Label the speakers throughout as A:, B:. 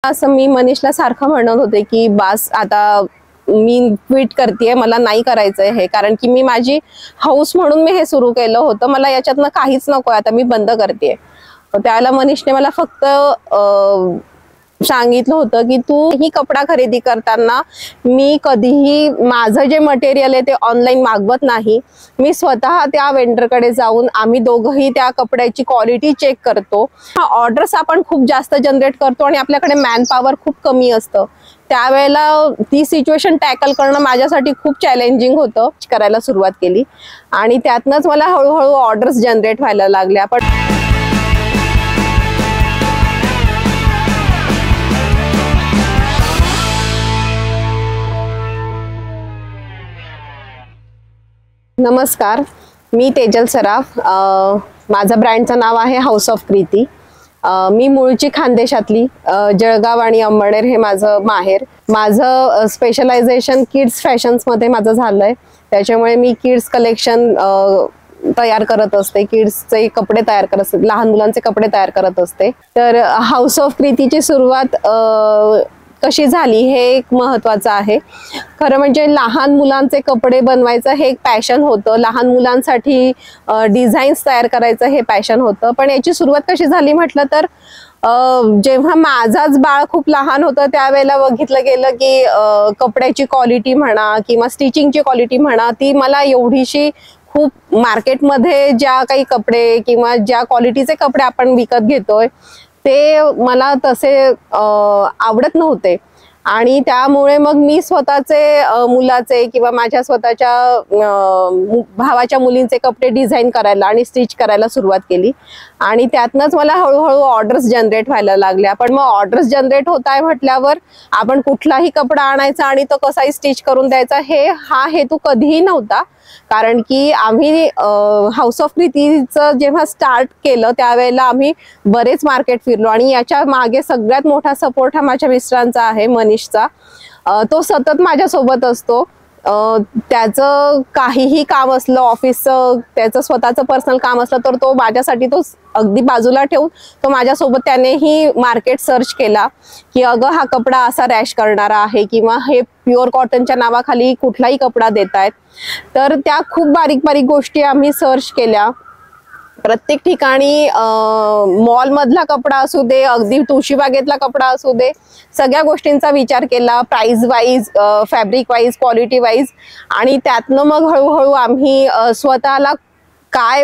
A: असं मी मनीषला सारखं म्हणत होते की बस आता मी क्विट करतेय, मला नाही करायचंय हे, कारण की मी माझी हाऊस म्हणून मी हे सुरू केलं होतं, मला याच्यातनं काहीच नको, आता मी बंद करतेय. त्यावेळेला मनीषने मला फक्त सांगितलं होतं की तू ही कपडा खरेदी करताना मी कधीही माझं जे मटेरियल आहे ते ऑनलाईन मागवत नाही. मी स्वतः त्या वेंडरकडे जाऊन आम्ही दोघंही त्या कपड्याची क्वालिटी चेक करतो. ऑर्डर्स आपण खूप जास्त जनरेट करतो आणि आपल्याकडे मॅन पॉवर खूप कमी असतं. त्यावेळेला ती सिच्युएशन टॅकल करणं माझ्यासाठी खूप चॅलेंजिंग होतं. करायला सुरुवात केली आणि त्यातनंच मला हळूहळू ऑर्डर्स जनरेट व्हायला लागल्या. पण नमस्कार, मी तेजल सराफ. माझं ब्रँडचं नाव आहे हाऊस ऑफ कृती. मी मूळची खानदेशातली, जळगाव आणि अंबळनेर हे माझं माहेर. माझं स्पेशलायझेशन किड्स फॅशन्समध्ये माझं झालंय, त्याच्यामुळे मी किड्स कलेक्शन तयार करत असते, किड्सचे कपडे तयार करत असते, लहान मुलांचे कपडे तयार करत असते. तर हाऊस ऑफ कृतीची सुरुवात कशी झाली हे एक महत्त्वाचं आहे. खरं म्हणजे लहान मुलांचे कपडे बनवायचं हे एक पॅशन होतं, लहान मुलांसाठी डिझाईन्स तयार करायचं हे पॅशन होतं. पण याची सुरुवात कशी झाली म्हटलं तर जेव्हा माझाच बाळ खूप लहान होतं त्यावेळेला बघितलं गेलं की कपड्याची क्वालिटी म्हणा किंवा स्टिचिंगची क्वालिटी म्हणा, ती मला एवढीशी खूप मार्केटमध्ये ज्या काही कपडे किंवा ज्या क्वालिटीचे कपडे आपण विकत घेतोय ते मला तसे आवडत नव्हते. आणि त्यामुळे मग मी स्वतःचे मुलाचे किंवा माझ्या स्वतःच्या भावाच्या मुलींचे कपडे डिझाईन करायला आणि स्टिच करायला सुरुवात केली. आणि त्यातनंच मला हळूहळू ऑर्डर्स जनरेट व्हायला लागल्या. पण मग ऑर्डर्स जनरेट होत आहे म्हटल्यावर आपण कुठलाही कपडा आणायचा आणि तो कसाही स्टिच करून द्यायचा हा हेतू कधीही नव्हता. कारण की आम्ही हाऊस ऑफ कृतीचं जेव्हा स्टार्ट केलं त्यावेळेला आम्ही बरेच मार्केट फिरलो आणि याच्या मागे सगळ्यात मोठा सपोर्ट हा माझ्या मिस्टरांचा आहे, मनीषचा. तो सतत माझ्या सोबत असतो. त्याचं काहीही काम असलं ऑफिसचं, त्याचं स्वतःचं पर्सनल काम असलं तर तो माझ्यासाठी तो अगदी बाजूला ठेवून तो माझ्यासोबत त्यानेही मार्केट सर्च केला की अगं हा कपडा असा रॅश करणारा आहे किंवा हे प्युअर कॉटनच्या नावाखाली कुठलाही कपडा देतायत. तर त्या खूप बारीक बारीक गोष्टी आम्ही सर्च केल्या. प्रत्येक ठिकाणी मॉल मधला कपडा असू दे, अगदी तुळशीबागेतला कपडा असू दे, सगळ्या गोष्टींचा विचार केला, price wise, fabric wise, quality wise. आणि त्यातनं मग हळूहळू आम्ही स्वतःला काय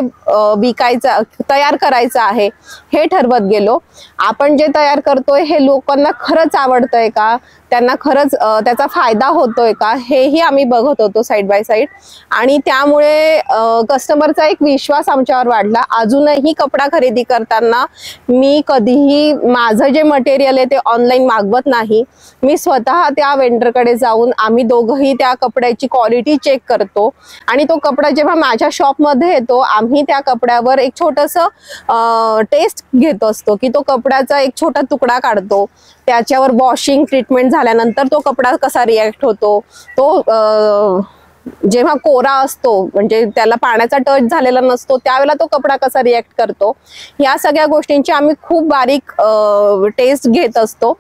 A: विकायचं, तयार करायचं आहे हे ठरवत गेलो. आपण जे तयार करतोय हे लोकांना खरंच आवडतंय का, त्यांना खरंच त्याचा फायदा होतोय का, हेही आम्ही बघत होतो साईड बाय साईड. आणि त्यामुळे कस्टमरचा एक विश्वास आमच्यावर वाढला. अजूनही कपडा खरेदी करताना मी कधीही माझं जे मटेरियल आहे ते ऑनलाईन मागवत नाही. मी स्वतः त्या वेंडरकडे जाऊन आम्ही दोघंही त्या कपड्याची क्वालिटी चेक करतो. आणि तो कपडा जेव्हा माझ्या शॉपमध्ये येतो आम्ही त्या कपड्यावर एक छोटंसं टेस्ट घेत असतो की तो कपड्याचा एक छोटा तुकडा काढतो, त्याच्यावर वॉशिंग ट्रीटमेंट झाल्यानंतर तो कपडा कसा रिॲक्ट होतो, तो जेव्हा कोरा असतो म्हणजे त्याला पाण्याचा टच झालेला नसतो त्यावेळेला तो कपडा कसा रिॲक्ट करतो, ह्या सगळ्या गोष्टींची आम्ही खूप बारीक टेस्ट घेत असतो.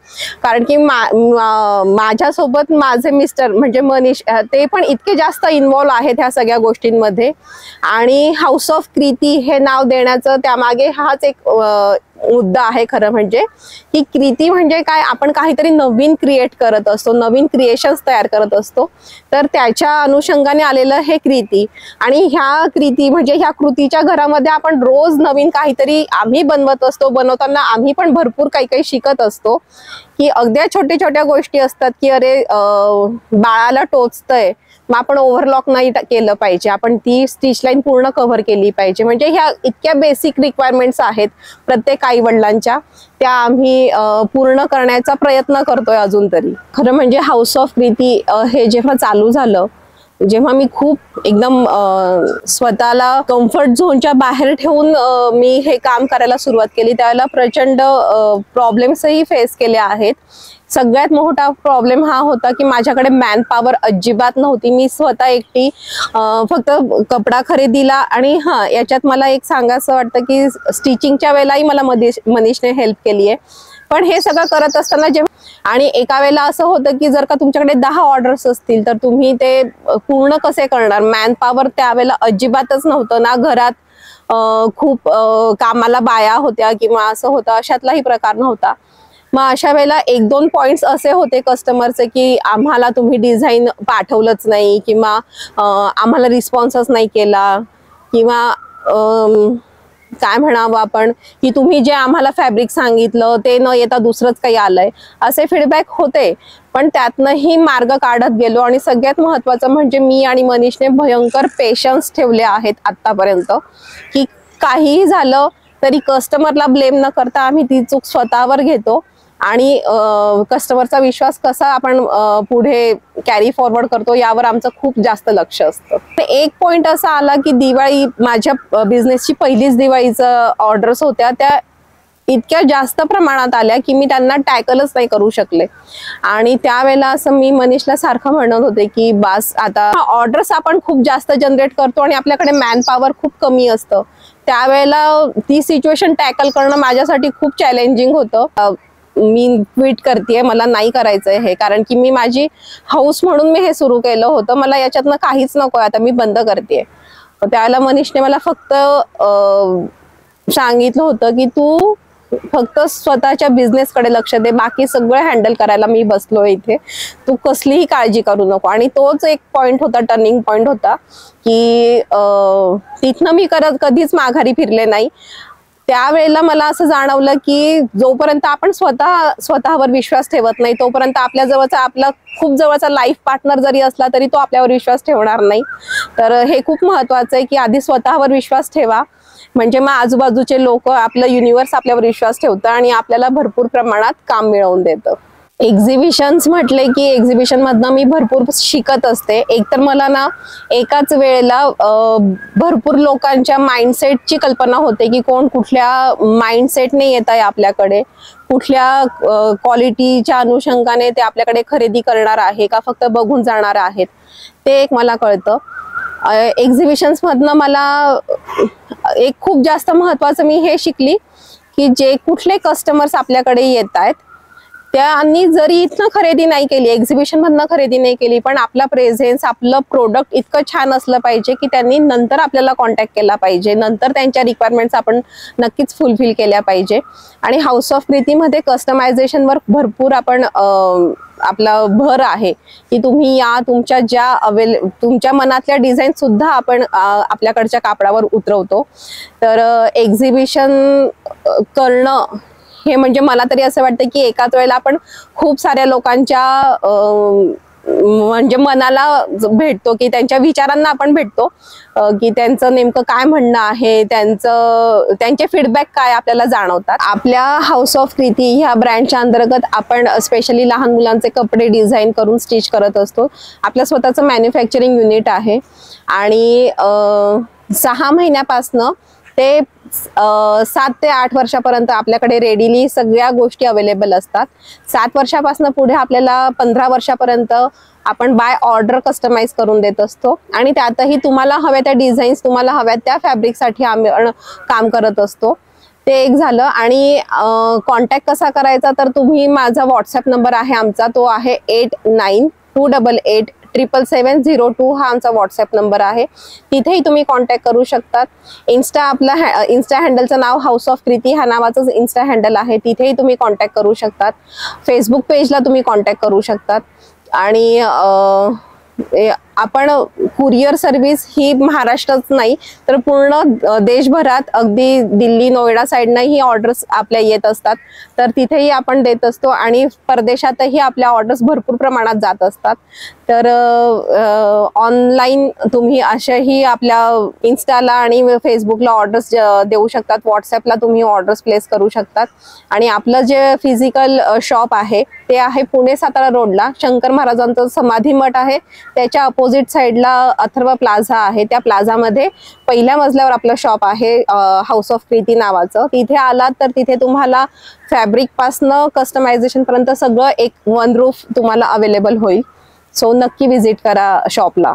A: कारण की माझ्यासोबत माझे मिस्टर म्हणजे मनीष ते पण इतके जास्त इन्व्हॉल्व आहेत ह्या सगळ्या गोष्टींमध्ये. आणि हाऊस ऑफ कृती हे नाव देण्याचं त्यामागे हाच एक मुद्दा आहे. खरं म्हणजे ही कृती म्हणजे काय, आपण काहीतरी नवीन क्रिएट करत असतो, नवीन क्रिएशन्स तयार करत असतो. तर त्याच्या अनुषंगाने आलेलं हे कृती. आणि ह्या कृती म्हणजे ह्या कृतीच्या घरामध्ये आपण रोज नवीन काहीतरी आम्ही बनवत असतो. बनवताना आम्ही पण भरपूर काही काही शिकत असतो की अगदी छोट्या छोट्या गोष्टी असतात की अरे बाळाला टोचतंय, मग आपण ओव्हरलॉक नाही केलं पाहिजे, आपण ती स्टिच लाईन पूर्ण कव्हर केली पाहिजे. म्हणजे ह्या इतक्या बेसिक रिक्वायरमेंट्स आहेत प्रत्येक आई वडिलांच्या, त्या आम्ही पूर्ण करण्याचा प्रयत्न करतोय अजून तरी. खरं म्हणजे हाऊस ऑफ कृती हे जेव्हा चालू झालं, जेव्हा मी खूप एकदम स्वतःला कम्फर्ट झोनच्या बाहेर ठेवून मी हे काम करायला सुरुवात केली त्यावेळेला प्रचंड प्रॉब्लेम्सही फेस केले आहेत. सगळ्यात मोठा प्रॉब्लेम हा होता की माझ्याकडे मॅन पॉवर अजिबात नव्हती. मी स्वतः एकटी फक्त कपडा खरेदीला आणि याच्यात मला एक सांगायचं वाटतं की स्टिचिंगच्या वेळेलाही मला मनीषने हेल्प केली आहे. पण हे सगळं करत असताना जेव्हा आणि एका वेळेला असं होतं की जर का तुमच्याकडे 10 ऑर्डर्स असतील तर तुम्ही ते पूर्ण कसे करणार, मॅन पॉवर त्यावेळेला अजिबातच नव्हतं ना, घरात खूप कामाला बाया होत्या किंवा असं होतं, अशातलाही प्रकार नव्हता। मग अशा वेळेला 1-2 पॉइंट्स असे होते कस्टमरचे की आम्हाला तुम्ही डिझाईन पाठवलंच नाही किंवा आम्हाला रिस्पॉन्सच नाही केला किंवा काय म्हणावं आपण की तुम्ही जे आम्हाला फॅब्रिक सांगितलं ते न येता दुसरंच काही आलंय, असे फीडबॅक होते। पण त्यातनंही मार्ग काढत गेलो आणि सगळ्यात महत्त्वाचं म्हणजे मी आणि मनीषने भयंकर पेशन्स ठेवले आहेत आतापर्यंत की काहीही झालं तरी कस्टमरला ब्लेम न करता आम्ही ती चूक स्वतःवर घेतो आणि कस्टमरचा विश्वास कसा आपण पुढे कॅरी फॉरवर्ड करतो यावर आमचं खूप जास्त लक्ष असतं। एक पॉइंट असा आला की दिवाळी, माझ्या बिझनेसची पहिलीच दिवाळीचं ऑर्डर्स होत्या, त्या इतक्या जास्त प्रमाणात आल्या की मी त्यांना टॅकलच नाही करू शकले आणि त्यावेळेला असं मी मनीषला सारखं म्हणत होते की बास आता ऑर्डर्स आपण खूप जास्त जनरेट करतो आणि आपल्याकडे मॅन पॉवर खूप कमी असतं, त्यावेळेला ती सिच्युएशन टॅकल करणं माझ्यासाठी खूप चॅलेंजिंग होतं। मी क्विट करतेय, मला नाही करायचंय हे, कारण की मी माझी हाऊस म्हणून मी हे सुरू केलं होतं, मला याच्यातनं काहीच नको, आता मी बंद करतेय। त्यावेळेला मनीषने मला फक्त सांगितलं होतं की तू फक्त स्वतःच्या बिझनेस कडे लक्ष दे, बाकी सगळं हँडल करायला मी बसलोय इथे, तू कसलीही काळजी करू नको। आणि तोच एक पॉइंट होता, टर्निंग पॉइंट होता की तिथनं मी कधीच माघारी फिरले नाही। त्यावेळेला मला असं जाणवलं की जोपर्यंत आपण स्वतःवर विश्वास ठेवत नाही तोपर्यंत आपल्या जवळचा, आपला खूप जवळचा लाईफ पार्टनर जरी असला तरी तो आपल्यावर विश्वास ठेवणार नाही। तर हे खूप महत्त्वाचं आहे की आधी स्वतःवर विश्वास ठेवा, म्हणजे मग आजूबाजूचे लोक, आपलं युनिवर्स आपल्यावर विश्वास ठेवतं आणि आपल्याला भरपूर प्रमाणात काम मिळवून देतं। एक्झिबिशन्स म्हटले की एक्झिबिशन मधनं मी भरपूर शिकत असते। एकतर मला ना एकाच वेळेला भरपूर लोकांच्या माइंडसेटची कल्पना होते की कोण कुठल्या माइंडसेटने येत आहे आपल्याकडे, कुठल्या क्वालिटीच्या अनुषंगाने ते आपल्याकडे खरेदी करणार आहे का फक्त बघून जाणार आहेत, ते एक मला कळतं। एक्झिबिशन्स मधनं मला एक खूप जास्त महत्त्वाचं मी हे शिकली की जे कुठले कस्टमर्स आपल्याकडे येत आहेत त्यांनी जरी इथनं खरेदी नाही केली, एक्झिबिशन मधनं खरेदी नाही केली, पण आपला प्रेझेन्स, आपलं प्रोडक्ट इतकं छान असलं पाहिजे की त्यांनी नंतर आपल्याला कॉन्टॅक्ट केला पाहिजे, नंतर त्यांच्या रिक्वायरमेंट्स आपण नक्कीच फुलफिल केल्या पाहिजे। आणि हाऊस ऑफ प्रीतीमध्ये कस्टमायझेशनवर भरपूर आपण आपला भर आहे की तुम्ही या तुमच्या तुमच्या मनातल्या डिझाईन सुद्धा आपण आपल्याकडच्या कापडावर उतरवतो। तर एक्झिबिशन करणं हे म्हणजे मला तरी असं वाटतं की एकाच वेळेला आपण खूप साऱ्या लोकांच्या म्हणजे मनाला भेटतो की त्यांच्या विचारांना आपण भेटतो की त्यांचं नेमकं काय म्हणणं आहे, त्यांचे फीडबॅक काय आपल्याला जाणवतात। आपल्या हाऊस ऑफ प्रीती ह्या ब्रँडच्या अंतर्गत आपण स्पेशली लहान मुलांचे कपडे डिझाईन करून स्टिच करत असतो। आपलं स्वतःचं मॅन्युफॅक्चरिंग युनिट आहे आणि 6 महिन्यापासनं ते 7 ते 8 वर्षापर्यंत आपल्याकडे रेडीली सगळ्या गोष्टी अवेलेबल असतात। 7 वर्षापासून पुढे आपल्याला 15 वर्षापर्यंत आपण बाय ऑर्डर कस्टमाइज करून देत असतो आणि त्यातही तुम्हाला हव्या त्या डिझाईन्स, तुम्हाला हव्या त्या फॅब्रिकसाठी आम्ही काम करत असतो। ते एक झालं। आणि कॉन्टॅक्ट कसा करायचा, तर तुम्ही, माझा व्हॉट्सअप नंबर आहे आमचा, तो आहे 8928877702 हा आमचा व्हॉट्सअप नंबर आहे, तिथेही तुम्ही कॉन्टॅक्ट करू शकतात। इन्स्टा हँडलचं नाव हाऊस ऑफ प्रीती ह्या नावाचं इन्स्टा हँडल आहे, तिथेही तुम्ही कॉन्टॅक्ट करू शकतात। फेसबुक पेजला तुम्ही कॉन्टॅक्ट करू शकतात। आणि आपण कुरिअर सर्व्हिस ही महाराष्ट्रात नाही तर पूर्ण देशभरात, अगदी दिल्ली, नोएडा साईडनं ही ऑर्डर्स आपल्या येत असतात, तर तिथेही आपण देत असतो आणि परदेशातही आपल्या ऑर्डर्स भरपूर प्रमाणात जात असतात। तर ऑनलाईन तुम्ही अशाही आपल्या इन्स्टाला आणि फेसबुकला ऑर्डर्स देऊ शकतात, व्हॉट्सअपला तुम्ही ऑर्डर्स प्लेस करू शकतात। आणि आपलं जे फिजिकल शॉप आहे ते आहे पुणे सातारा रोडला, शंकर महाराजांचं समाधी मठ आहे, त्याच्या अपोजिट साइडला अथर्व प्लाझा आहे, त्या प्लाझामध्ये पहिल्या मजल्यावर आपलं शॉप आहे हाऊस ऑफ प्रीती नावाचं। तिथे आलात तर तिथे तुम्हाला फॅब्रिक पासनं कस्टमायझेशन पर्यंत सगळं एक वन रूफ तुम्हाला अवेलेबल होईल। सो नक्की विजिट करा शॉपला।